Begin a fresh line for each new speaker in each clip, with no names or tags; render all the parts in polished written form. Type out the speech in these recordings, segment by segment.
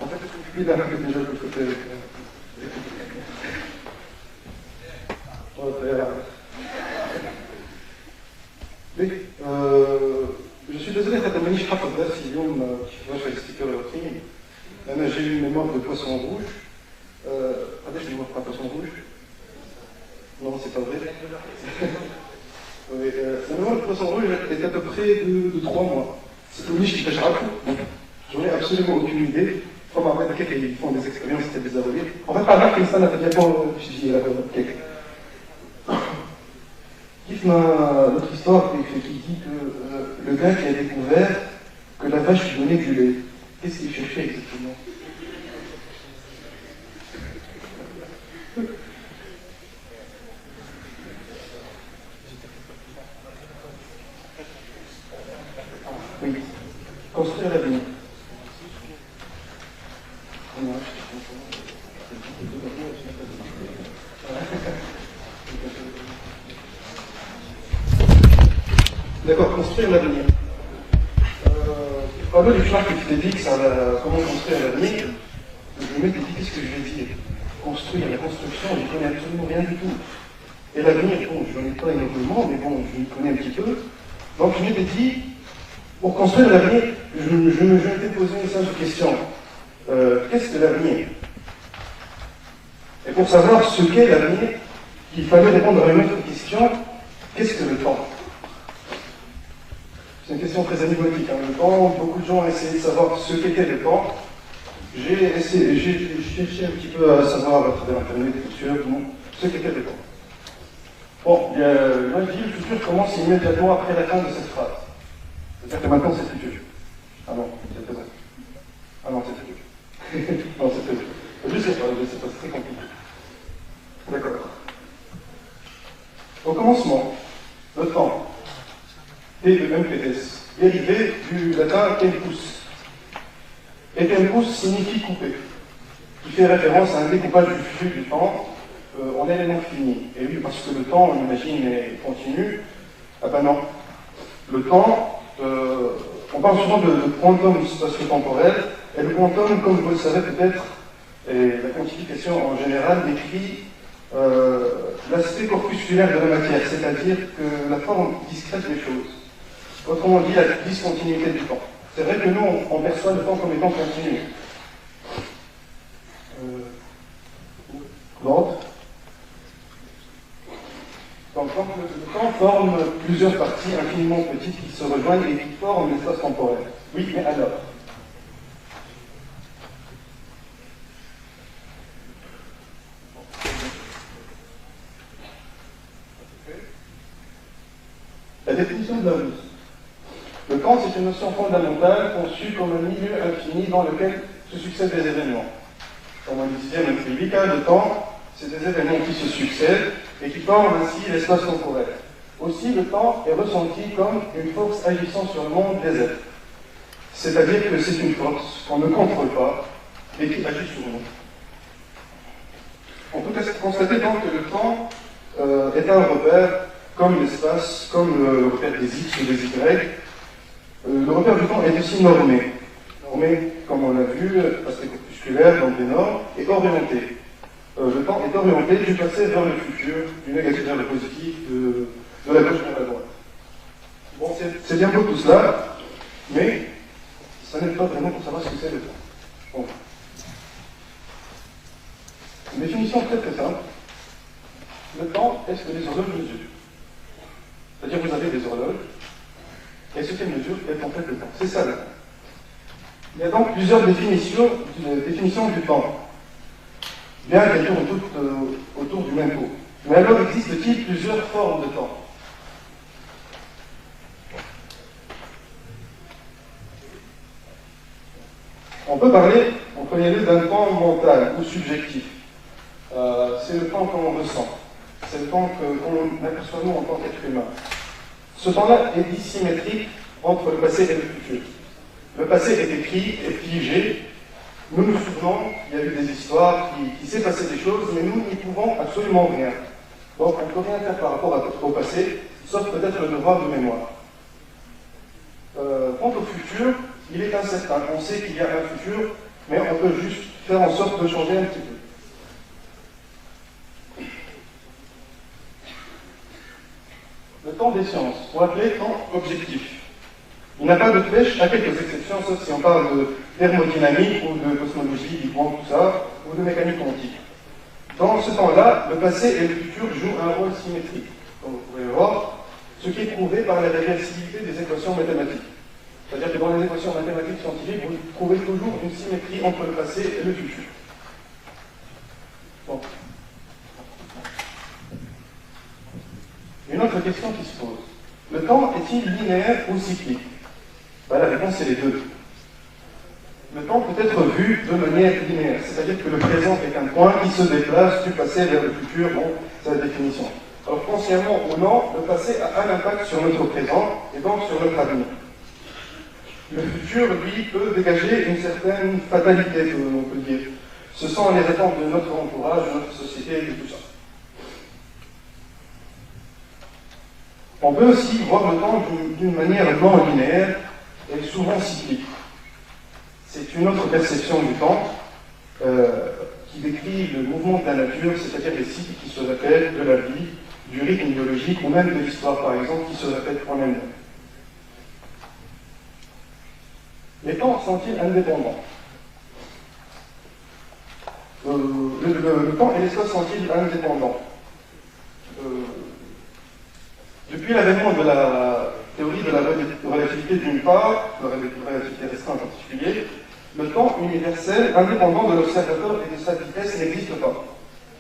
En fait, il a déjà de l'autre côté. Oui, je suis désolé, je fais le sticker j'ai eu une mémoire de poisson rouge. J'ai une mémoire de poisson rouge. Non, c'est pas vrai. Oui, la mémoire de poisson rouge est à peu près de 3 mois. C'est une niche qui fait chaque coup. J'en ai absolument aucune idée. Comme après, ils font des expériences, c'était des avoliers. En fait, par là, comme ça, n'a pas bien étudié la cake. Notre histoire qui dit que le gars qui a découvert que la vache lui donnait du lait, qu'est-ce qu'il cherchait exactement? Oui, construire l'avenir. D'accord, construire l'avenir. Pablo Duchamp qui fait des dix comment construire l'avenir, je me dis qu'est-ce que je vais dire? Construire, la construction, je ne connais absolument rien du tout. Et l'avenir, bon, je n'en ai pas énormément, mais bon, je m'y connais un petit peu. Donc je m'étais dit, pour construire l'avenir, je m'étais posé une simple question. Qu'est-ce que l'avenir? Et pour savoir ce qu'est l'avenir, il fallait répondre à une autre question. Qu'est-ce que le temps? C'est une question très énigmatique. Le temps, beaucoup de gens ont essayé de savoir ce qu'était le temps. J'ai cherché un petit peu à savoir à travers Internet, ce qu'était le temps. Bon, moi je dis le futur commence immédiatement après la fin de cette phrase. C'est-à-dire que maintenant c'est le futur. Ah non, c'est présent. Ah non, c'est le futur. Non, c'est le futur. Je sais pas, c'est très compliqué. D'accord. Au commencement, le temps, T-E-M-P-S, dérivé du latin tempus. Et tempus signifie couper, qui fait référence à un découpage du flux du temps en éléments finis. Et oui, parce que le temps, on imagine, est continu. Ah ben non. Le temps, on parle souvent de quantum spatio-temporel, et le quantum, comme vous le savez peut-être, et la quantification en général décrit l'aspect corpusculaire de la matière, c'est-à-dire que la forme discrète des choses. Autrement dit, la discontinuité du temps. C'est vrai que nous, on perçoit le temps comme étant continu. L'ordre. Donc, le temps forme plusieurs parties infiniment petites qui se rejoignent et qui forment l'espace temporel. Oui, mais alors? La définition de la vie. Le temps, c'est une notion fondamentale conçue comme un milieu infini dans lequel se succèdent des événements. Comme on disait même plus vite, le temps, c'est des événements qui se succèdent et qui forment ainsi l'espace temporel. Aussi, le temps est ressenti comme une force agissant sur le monde des êtres. C'est-à-dire que c'est une force qu'on ne contrôle pas et qui agit sur nous. On peut constater donc que le temps est un repère comme l'espace, comme le repère des X ou des Y. Le repère du temps est aussi normé. Normé, comme on l'a vu, aspect corpusculaire, donc des normes, et orienté. Le temps est orienté du passé vers le futur, du négatif vers le positif, de la gauche vers la droite. Bon, c'est bien beau tout cela, mais ça n'est pas vraiment pour savoir ce que c'est le temps. Bon. Une définition très très simple. Le temps est ce que les horloges mesurent. C'est-à-dire que vous avez des horloges, et ce qu'elles mesurent est en fait le temps. C'est ça le temps. Il y a donc plusieurs définitions du temps, bien qu'elles tournent toutes autour du même pot. Mais alors existe-t-il plusieurs formes de temps? On peut parler, en premier lieu, d'un temps mental ou subjectif. C'est le temps qu'on ressent. C'est le temps qu'on aperçoit nous en tant qu'être humain. Ce temps-là est dissymétrique entre le passé et le futur. Le passé est écrit, est figé. Nous nous souvenons, il y a eu des histoires, qui s'est passé des choses, mais nous n'y pouvons absolument rien. Donc on ne peut rien faire par rapport au passé, sauf peut-être le devoir de mémoire. Quant au futur, il est incertain. On sait qu'il y a un futur, mais on peut juste faire en sorte de changer un petit peu. Le temps des sciences, ou appelé temps objectif. Il n'a pas de flèche, à quelques exceptions, sauf si on parle de thermodynamique ou de cosmologie, du point, tout ça, ou de mécanique quantique. Dans ce temps-là, le passé et le futur jouent un rôle symétrique, comme vous pouvez le voir, ce qui est prouvé par la réversibilité des équations mathématiques. C'est-à-dire que dans les équations mathématiques scientifiques, vous trouvez toujours une symétrie entre le passé et le futur. Bon. Une autre question qui se pose. Le temps est-il linéaire ou cyclique? La réponse est les deux. Le temps peut être vu de manière linéaire, c'est-à-dire que le présent est un point qui se déplace du passé vers le futur, bon, c'est la définition. Alors, consciemment ou non, le passé a un impact sur notre présent et donc sur notre avenir. Le futur, lui, peut dégager une certaine fatalité, on peut dire. Ce sont les attentes de notre entourage, de notre société et de tout ça. On peut aussi voir le temps d'une manière non linéaire et souvent cyclique. C'est une autre perception du temps qui décrit le mouvement de la nature, c'est-à-dire les cycles qui se répètent de la vie, du rythme biologique ou même de l'histoire, par exemple, qui se répètent en elle-même. Les temps sont-ils indépendants? Le temps et l'espace sont-ils indépendants? Depuis l'avènement de la théorie de la relativité d'une part, de la relativité restreinte en particulier, le temps universel indépendant de l'observateur et de sa vitesse n'existe pas.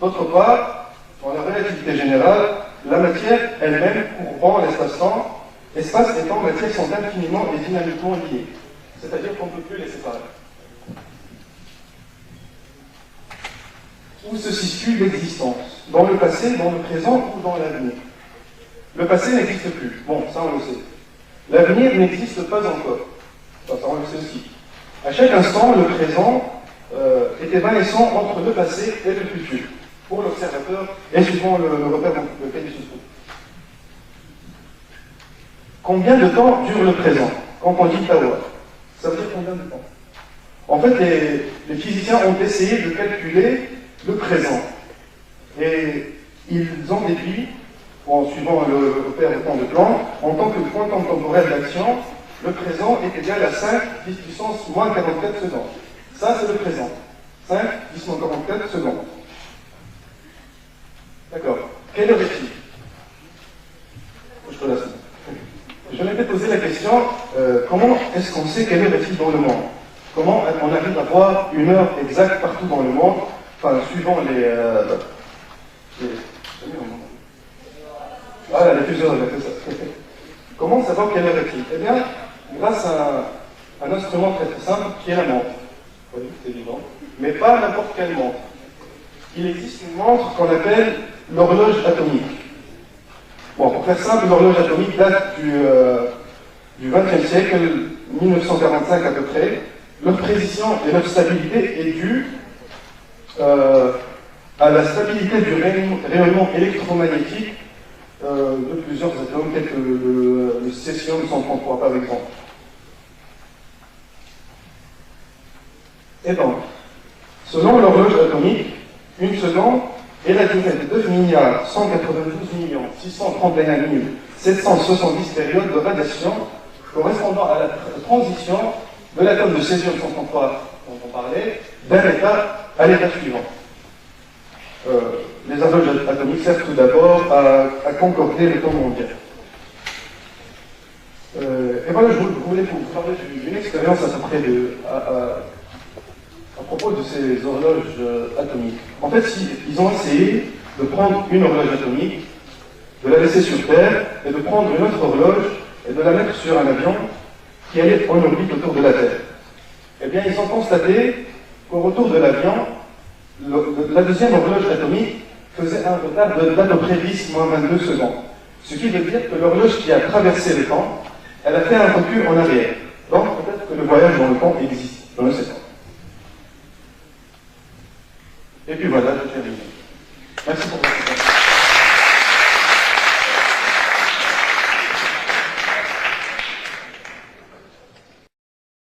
D'autre part, dans la relativité générale, la matière elle-même couvrant l'espace-temps, espace et temps matière sont infiniment et dynamiquement liés. C'est-à-dire qu'on ne peut plus les séparer. Où se situe l'existence? Dans le passé, dans le présent ou dans l'avenir? Le passé n'existe plus. Bon, ça on le sait. L'avenir n'existe pas encore. Ça on le sait aussi. À chaque instant, le présent est évanescent entre le passé et le futur, pour l'observateur et suivant le repère dans lequel il se trouve. Combien de temps dure le présent? Quand on dit Tawa, ça veut dire combien de temps? En fait, les physiciens ont essayé de calculer le présent. Et ils ont déduit, en suivant le repère de temps de Planck, en tant que point temporel d'action, le présent est égal à 5 10 puissance moins 44 secondes. Ça, c'est le présent. 5 10 moins 44 secondes. D'accord. Quelle heure est-il? Je te laisse. Je m'étais posé la question, comment est-ce qu'on sait quelle heure est-il dans le monde? Comment on arrive à voir une heure exacte partout dans le monde, enfin, suivant les voilà, les fuseaux horaires, c'est ça. Comment savoir quelle heure est-il? Eh bien, grâce à un instrument très très simple qui est la montre. Oui, c'est évident. Mais pas n'importe quelle montre. Il existe une montre qu'on appelle l'horloge atomique. Bon, pour faire simple, l'horloge atomique date du XXe siècle, 1945 à peu près. Leur précision et leur stabilité est due à la stabilité du rayonnement électromagnétique de plusieurs atomes, tels que le césium 133 par exemple. Et donc, selon l'horloge atomique, une seconde est la durée de 2 192 631 770 périodes de radiation correspondant à la transition de l'atome de césium 133 dont on parlait d'un état à l'état suivant. Les horloges atomiques servent tout d'abord à concorder le temps mondial. Et voilà, je voulais vous parler d'une expérience à peu près à propos de ces horloges atomiques. En fait, ils ont essayé de prendre une horloge atomique, de la laisser sur Terre, et de prendre une autre horloge et de la mettre sur un avion qui allait en orbite autour de la Terre. Eh bien, ils ont constaté qu'au retour de l'avion, la deuxième horloge atomique faisait un retard d'à peu près 10 moins 22 secondes. Ce qui veut dire que l'horloge qui a traversé le temps, elle a fait un recul en arrière. Donc, peut-être que le voyage dans le temps existe. Je ne sais pas. Et puis voilà, je termine. Merci pour votre attention.